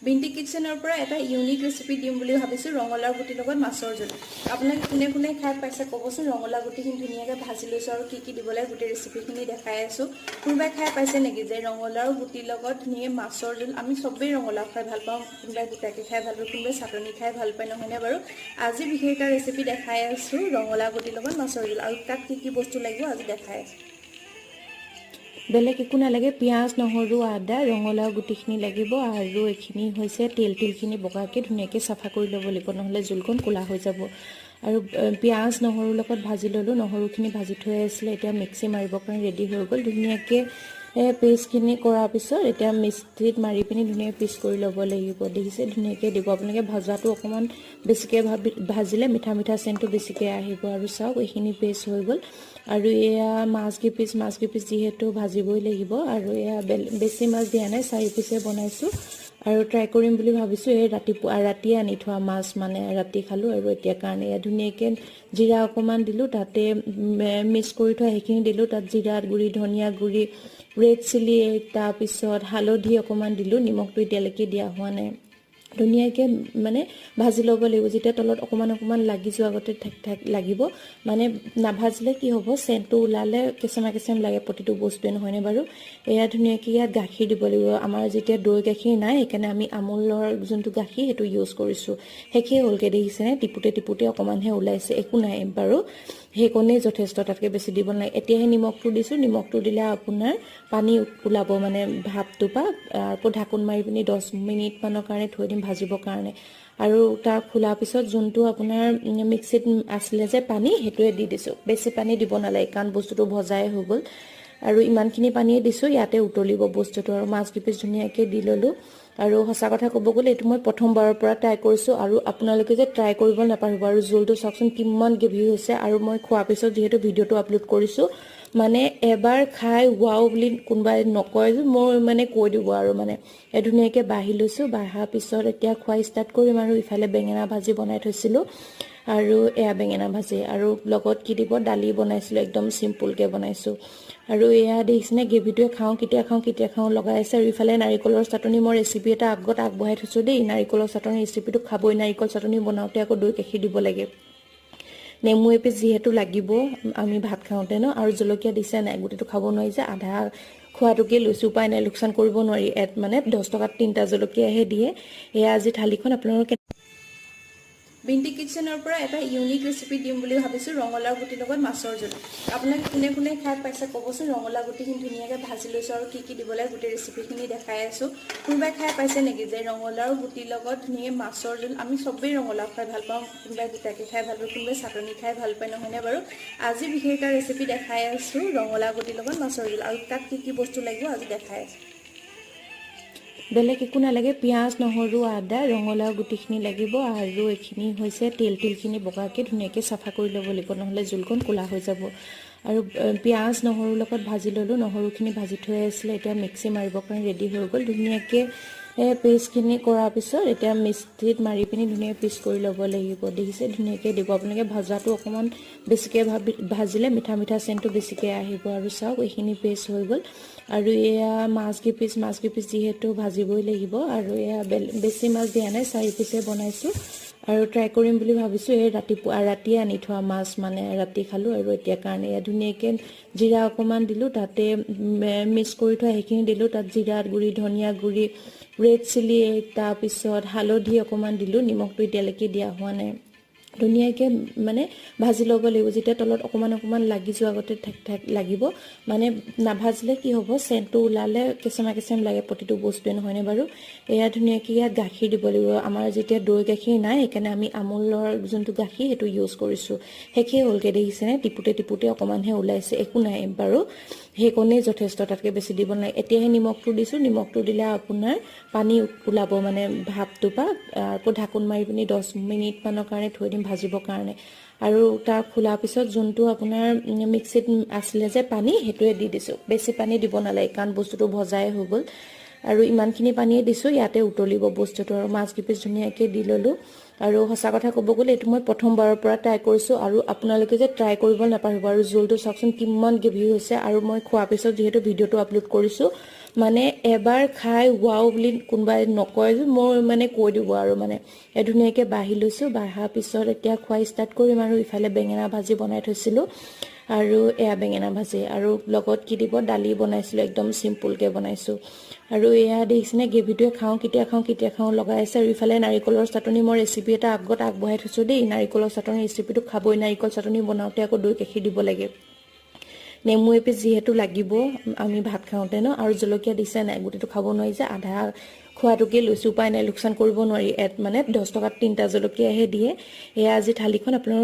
বিন্টি কিচেনৰ পৰা এটা unique recipe দিম বুলি ভাবিছো ৰঙলাও গুটিৰ লগত মাছৰ জোল। আপোনালোকে কোনে কোনে খাই পাইছে ক'বচোন। ৰঙলাও গুটিখিনি ধুনীয়াকৈ ভাজি লৈছো আৰু কি দিব লাগে গোটেই ৰেচিপিখিনি দেখাই আছো। কোনোবাই খাই পাইছে নেকি যে ৰঙলাও গুটিৰ লগত ধুনীয়া মাছৰ জোল? আমি সবেই ৰঙলাও খাই ভাল পাওঁ, কোনোবাই গোটাকে খাই ভাল পায়, কোনোবাই চাটনি খাই ভাল পায়, নহয়নে বাৰু? আজি বিশেষ এটা ৰেচিপি দেখাই আছো ৰঙলাও গুটিৰ লগত মাছৰ জোল, আৰু তাত কি বস্তু লাগিব আজি দেখাই আছো। বেলেগ একো নালাগে, পিঁয়াজ নহৰু আদা ৰঙলাও গুটিখিনি লাগিব আৰু এইখিনি হৈছে তেলখিনি বগাকৈ ধুনীয়াকৈ চাফা কৰি ল'ব লাগিব, নহ'লে জোলকণ ক'লা হৈ যাব। আৰু পিঁয়াজ নহৰুৰ লগত ভাজি ল'লোঁ, নহৰুখিনি ভাজি থৈ আছিলে, এতিয়া মিক্সি মাৰিবৰ কাৰণে ৰেডি হৈ গ'ল। ধুনীয়াকৈ পেষ্টখিনি কৰাৰ পিছত এতিয়া মিক্সিত মাৰি পিনি ধুনীয়াকৈ পিচ কৰি ল'ব লাগিব। দেখিছে ধুনীয়াকৈ দিব আপোনালোকে। ভজাটো অকণমান বেছিকৈ ভাজিলে মিঠা মিঠা চেণ্টটো বেছিকৈ আহিব। আৰু চাওক এইখিনি পেষ্ট হৈ গ'ল। আৰু এয়া মাছ কেইপিচ যিহেতু ভাজিবই লাগিব, আৰু এয়া বেছি মাছ দিয়া নাই, 4 পিচে বনাইছোঁ। আৰু ট্ৰাই কৰিম বুলি ভাবিছোঁ। এই ৰাতিয়ে আনি থোৱা মাছ, মানে ৰাতি খালোঁ আৰু এতিয়া কাৰণে এয়া ধুনীয়াকৈ জিৰা অকণমান দিলোঁ, তাতে মিক্স কৰি থোৱা সেইখিনি দিলোঁ, তাত জিৰা গুড়ি, ধনিয়া গুড়ি, ৰেড চিলি, তাৰপিছত হালধি অকণমান দিলোঁ, নিমখটো এতিয়ালৈকে দিয়া হোৱা নাই। ধুনীয়াকৈ মানে ভাজি ল'ব লাগিব। যেতিয়া তলত অকণমান লাগি যোৱা আগতে লাগিব, মানে নাভাজিলে কি হ'ব, চেণ্টটো ওলালে কেঁচেমা লাগে প্ৰতিটো বস্তুৱে, নহয়নে বাৰু? এয়া ধুনীয়াকৈ ইয়াত গাখীৰ দিব লাগিব। আমাৰ যেতিয়া দৈ গাখীৰ নাই, সেইকাৰণে আমি আমুলৰ যোনটো গাখীৰ সেইটো ইউজ কৰিছোঁ। শেষেই হ'লগৈ, দেখিছেনে? টিপুতে অকণমানহে ওলাইছে, একো নাই বাৰু, সেইকণেই যথেষ্ট, তাতকৈ বেছি দিব নালাগে। এতিয়াহে নিমখটো দিছোঁ, নিমখটো দিলে আপোনাৰ পানী ওলাব, মানে ভাপটো পৰা। আকৌ ঢাকোন মাৰি পিনি 10 মিনিটমানৰ কাৰণে থৈ দিম ভাজিবৰ কাৰণে। আৰু তাৰ খোলাৰ পিছত যোনটো আপোনাৰ মিক্সিত আছিলে যে পানী, সেইটোৱে দি দিছোঁ। বেছি পানী দিব নালাগে, কাৰণ বস্তুটো ভজাই হৈ গ'ল। আৰু ইমানখিনি পানীয়ে দিছোঁ, ইয়াতে উতলিব বস্তুটো। আৰু মাছ কেইপিচ ধুনীয়াকৈ দি ল'লোঁ। আৰু সঁচা কথা ক'ব গ'লে এইটো মই প্ৰথমবাৰৰ পৰা ট্ৰাই কৰিছোঁ, আৰু আপোনালোকে যে ট্ৰাই কৰিব নাপাহৰিব। আৰু জোলটো চাওকচোন কিমান গ্ৰেভি হৈছে। আৰু মই খোৱাৰ পিছত যিহেতু ভিডিঅ'টো আপলোড কৰিছোঁ, মানে এবাৰ খাই ৱাও বুলি কোনোবাই নকয় যে, মই মানে কৈ দিব আৰু মানে ধুনীয়াকৈ বাঢ়ি লৈছোঁ। বাঢ়াৰ পিছত এতিয়া খোৱা ষ্টাৰ্ট কৰিম। আৰু ইফালে বেঙেনা ভাজি বনাই থৈছিলোঁ, আৰু এয়া বেঙেনা ভাজি, আৰু লগত কি দিব, দালি বনাইছিলোঁ, একদম চিম্পুলকৈ বনাইছোঁ। আৰু এয়া দেখিছেনে, গ্ৰেভিটোৱে কেতিয়া খাওঁ লগাই আছে। আৰু ইফালে নাৰিকলৰ চাটনি, মই ৰেচিপি এটা আগত আগবঢ়াই থৈছোঁ দেই। নাৰিকলৰ চাটনি ৰেচিপিটো খাবই। নাৰিকল চাটনি বনাওঁতে আকৌ দৈ গাখীৰ দিব লাগে। নেমু এপিচ যিহেতু লাগিব আমি ভাত খাওঁতে ন, আৰু জলকীয়া দিছে নাই, গোটেইটো খাব নোৱাৰি যে, আধা খোৱাটোকে লৈছোঁ, উপায় নাই, লোকচান কৰিব নোৱাৰি। মানে 10 টকাত 3টা জলকীয়াহে দিয়ে। এয়া আজি থালিখন আপোনালোকে বিন্টি কিচেনৰ পৰা এটা ইউনিক ৰেচিপি দিম বুলি ভাবিছো ৰঙলাও গুটিৰ লগত মাছৰ জোল। আপোনালোকে কোনে কোনে খাই পাইছে ক'বচোন। ৰঙলাও গুটিখিনি ধুনীয়াকৈ ভাজি লৈছো আৰু কি দিব লাগে গোটেই ৰেচিপিখিনি দেখাই আছো। কোনোবাই খাই পাইছে নেকি যে ৰঙলাও গুটিৰ লগত ধুনীয়া মাছৰ জোল? আমি সবেই ৰঙলাও খাই ভাল পাওঁ, কোনোবাই গোটাকে খাই ভাল পায়, কোনোবাই চাটনি খাই ভাল পায়, নহয়নে বাৰু? আজি বিশেষ এটা ৰেচিপি দেখাই আছো ৰঙলাও গুটিৰ লগত মাছৰ জোল, আৰু তাত কি বস্তু লাগিব আজি দেখাই আছো। বেলেগ একো নালাগে, পিঁয়াজ নহৰু আদা ৰঙলাও গুটিখিনি লাগিব। আৰু এইখিনি হৈছে তেলখিনি বগাকৈ ধুনীয়াকৈ চাফা কৰি ল'ব লাগিব, নহ'লে জোলকণ ক'লা হৈ যাব। আৰু পিঁয়াজ নহৰুৰ লগত ভাজি ল'লোঁ, নহৰুখিনি ভাজি থৈ আছিলে, এতিয়া মিক্সি মাৰিবৰ কাৰণে ৰেডি হৈ গ'ল। ধুনীয়াকৈ পেষ্টখিনি কৰাৰ পিছত এতিয়া মিক্সিত মাৰি পিনি ধুনীয়াকৈ পিচ কৰি ল'ব লাগিব। দেখিছে ধুনীয়াকৈ দিব আপোনালোকে। ভজাটো অকণমান বেছিকৈ ভাজিলে মিঠা চেণ্টটো বেছিকৈ আহিব। আৰু চাওক এইখিনি পেষ্ট হৈ গ'ল। আৰু এয়া মাছ কেইপিচ যিহেতু ভাজিবই লাগিব, আৰু এয়া বেছি মাছ দিয়া নাই, 4 পিচে বনাইছোঁ। আৰু ট্ৰাই কৰিম বুলি ভাবিছোঁ। এই ৰাতিয়ে আনি থোৱা মাছ, মানে ৰাতি খালোঁ আৰু এতিয়া কাৰণে এয়া ধুনীয়াকৈ জিৰা অকণমান দিলোঁ, তাতে মিক্স কৰি থোৱা সেইখিনি দিলোঁ, তাত জিৰা গুড়ি, ধনিয়া গুড়ি, ৰেড চিলি, তাৰপিছত হালধি অকণমান দিলোঁ, নিমখটো এতিয়ালৈকে দিয়া হোৱা নাই। ধুনীয়াকৈ মানে ভাজি ল'ব লাগিব। যেতিয়া তলত অকণমান লাগি যোৱা আগতে লাগিব, মানে নাভাজিলে কি হ'ব, চেণ্টটো ওলালে কেঁচেমা লাগে প্ৰতিটো বস্তুৱে, নহয়নে বাৰু? এয়া ধুনীয়াকৈ ইয়াত গাখীৰ দিব লাগিব। আমাৰ যেতিয়া দৈ গাখীৰ নাই, সেইকাৰণে আমি আমুলৰ যোনটো গাখীৰ সেইটো ইউজ কৰিছোঁ। শেষেই হ'লগৈ, দেখিছেনে? টিপুতে অকণমানহে ওলাইছে, একো নাই বাৰু, সেইকণেই যথেষ্ট, তাতকৈ বেছি দিব নালাগে। এতিয়াহে নিমখটো দিছোঁ, নিমখটো দিলে আপোনাৰ পানী ওলাব, মানে ভাপটো পৰা। আকৌ ঢাকোন মাৰি পিনি 10 মিনিটমানৰ কাৰণে থৈ দিম ভাজিবৰ কাৰণে। আৰু তাৰ খোলাৰ পিছত যোনটো আপোনাৰ মিক্সিত আছিলে যে পানী, সেইটোৱে দি দিছোঁ। বেছি পানী দিব নালাগে, কাৰণ বস্তুটো ভজাই হৈ গ'ল। আৰু ইমানখিনি পানীয়ে দিছোঁ, ইয়াতে উতলিব বস্তুটো। আৰু মাছ কেইপিচ ধুনীয়াকৈ দি ল'লোঁ। আৰু সঁচা কথা ক'ব গ'লে এইটো মই প্ৰথমবাৰৰ পৰা ট্ৰাই কৰিছোঁ, আৰু আপোনালোকে যে ট্ৰাই কৰিব নাপাহৰিব। আৰু জোলটো চাওকচোন কিমান গ্ৰেভি হৈছে। আৰু মই খোৱাৰ পিছত যিহেতু ভিডিঅ'টো আপলোড কৰিছোঁ, মানে এবাৰ খাই ৱাও বুলি কোনোবাই নকয় যে মই মানে কৈ দিব আৰু মানে ধুনীয়াকৈ বাঢ়ি লৈছোঁ বাঢ়াৰ পিছত এতিয়া খোৱা ষ্টাৰ্ট কৰিম আৰু ইফালে বেঙেনা ভাজি বনাই থৈছিলোঁ আৰু এয়া বেঙেনা ভাজি আৰু লগত কি দিব দালি বনাইছিলোঁ একদম চিম্পুলকৈ বনাইছোঁ আৰু এয়া দেখিছেনে গ্ৰেভিটোৱে কেতিয়া খাওঁ লগাই আছে আৰু ইফালে নাৰিকলৰ চাটনি মই ৰেচিপি এটা আগত আগবঢ়াই থৈছোঁ দেই নাৰিকলৰ চাটনি ৰেচিপিটো খাবই নাৰিকল চাটনি বনাওঁতে আকৌ দৈ গাখীৰ দিব লাগে নেমু এপিচ যিহেতু লাগিব আমি ভাত খাওঁতে ন আৰু জলকীয়া দিছে নাই গোটেইটো খাব নোৱাৰি যে আধা খোৱাটোকে লৈছোঁ উপায় নাই লোকচান কৰিব নোৱাৰি মানে 10 টকাত 3টা জলকীয়াহে দিয়ে এয়া আজি থালিখন আপোনালোকক